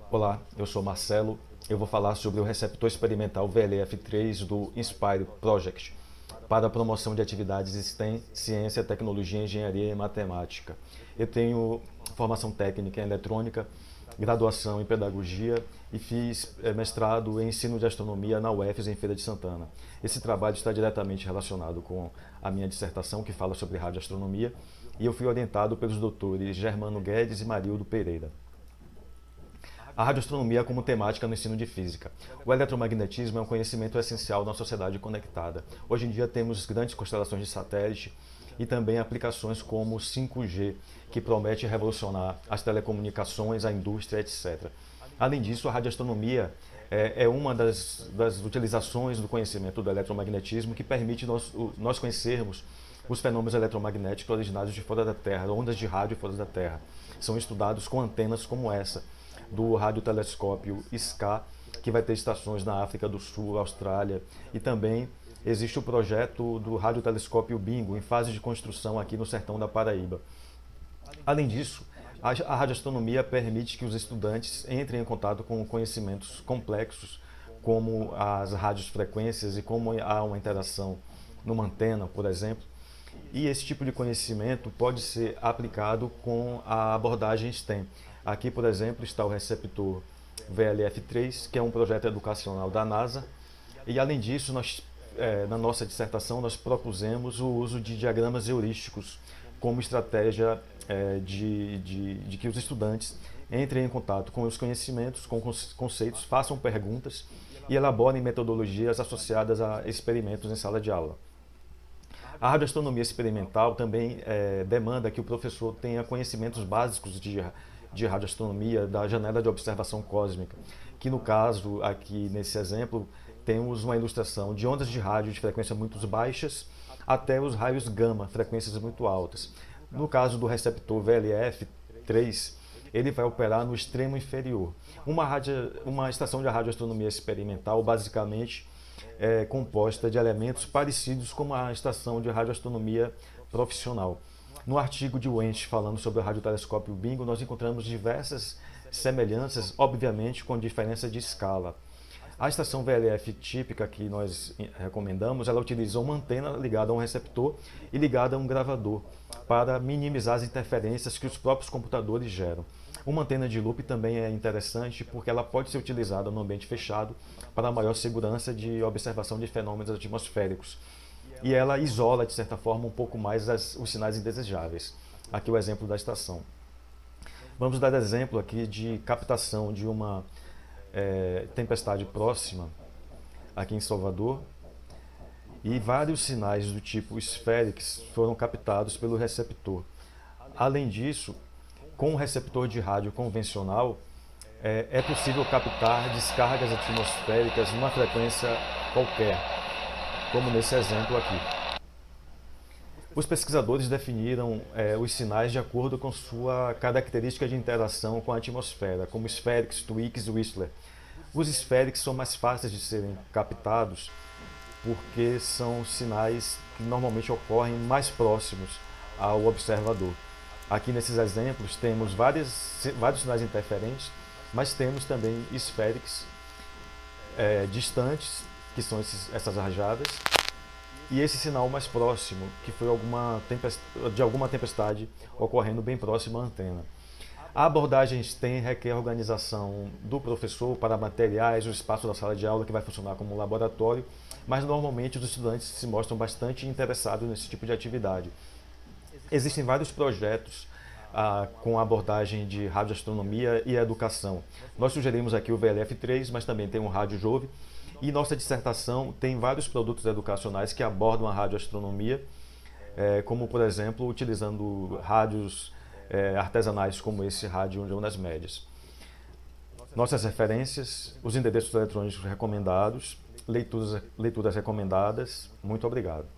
Olá, eu sou Marcelo. Eu vou falar sobre o receptor experimental VLF3 do Inspire Project para a promoção de atividades STEM, ciência, tecnologia, engenharia e matemática. Eu tenho formação técnica em eletrônica, graduação em pedagogia e fiz mestrado em ensino de astronomia na UFES em Feira de Santana. Esse trabalho está diretamente relacionado com a minha dissertação que fala sobre radioastronomia e eu fui orientado pelos doutores Germano Guedes e Marildo Pereira. A radioastronomia como temática no ensino de física. O eletromagnetismo é um conhecimento essencial na sociedade conectada. Hoje em dia temos grandes constelações de satélite e também aplicações como o 5G, que promete revolucionar as telecomunicações, a indústria, etc. Além disso, a radioastronomia é uma das utilizações do conhecimento do eletromagnetismo que permite nós conhecermos os fenômenos eletromagnéticos originários de fora da Terra, ondas de rádio fora da Terra. São estudados com antenas como essa, do radiotelescópio SCA, que vai ter estações na África do Sul, Austrália, e também existe o projeto do radiotelescópio Bingo, em fase de construção aqui no sertão da Paraíba. Além disso, a radioastronomia permite que os estudantes entrem em contato com conhecimentos complexos, como as radiofrequências e como há uma interação numa antena, por exemplo. E esse tipo de conhecimento pode ser aplicado com a abordagem STEM. Aqui, por exemplo, está o receptor VLF3, que é um projeto educacional da NASA. E, além disso, na nossa dissertação, nós propusemos o uso de diagramas heurísticos como estratégia de que os estudantes entrem em contato com os conhecimentos, com os conceitos, façam perguntas e elaborem metodologias associadas a experimentos em sala de aula. A radioastronomia experimental também demanda que o professor tenha conhecimentos básicos de radioastronomia, da janela de observação cósmica, que no caso, aqui nesse exemplo, temos uma ilustração de ondas de rádio de frequências muito baixas até os raios gama, frequências muito altas. No caso do receptor VLF3, ele vai operar no extremo inferior. Uma estação de radioastronomia experimental, basicamente, é composta de elementos parecidos com a estação de radioastronomia profissional. No artigo de Wendt falando sobre o radiotelescópio Bingo, nós encontramos diversas semelhanças, obviamente com diferença de escala. A estação VLF típica que nós recomendamos, ela utiliza uma antena ligada a um receptor e ligada a um gravador para minimizar as interferências que os próprios computadores geram. Uma antena de loop também é interessante porque ela pode ser utilizada no ambiente fechado para maior segurança de observação de fenômenos atmosféricos. E ela isola, de certa forma, um pouco mais os sinais indesejáveis. Aqui o exemplo da estação. Vamos dar exemplo aqui de captação de uma tempestade próxima, aqui em Salvador, e vários sinais do tipo Spherics foram captados pelo receptor. Além disso, com o receptor de rádio convencional, é possível captar descargas atmosféricas numa frequência qualquer, como nesse exemplo aqui. Os pesquisadores definiram os sinais de acordo com sua característica de interação com a atmosfera, como Spherics, Twix e Whistler. Os Spherics são mais fáceis de serem captados porque são sinais que normalmente ocorrem mais próximos ao observador. Aqui nesses exemplos temos vários sinais interferentes, mas temos também Spherics distantes, que são essas rajadas, e esse sinal mais próximo, que foi de alguma tempestade ocorrendo bem próximo à antena. A abordagem STEM requer organização do professor para materiais, o espaço da sala de aula que vai funcionar como um laboratório, mas normalmente os estudantes se mostram bastante interessados nesse tipo de atividade. Existem vários projetos com a abordagem de radioastronomia e educação. Nós sugerimos aqui o VLF3, mas também tem o Rádio Jove. E nossa dissertação tem vários produtos educacionais que abordam a radioastronomia, como, por exemplo, utilizando rádios artesanais como esse rádio de ondas médias. Nossas referências, os endereços eletrônicos recomendados, leituras recomendadas. Muito obrigado.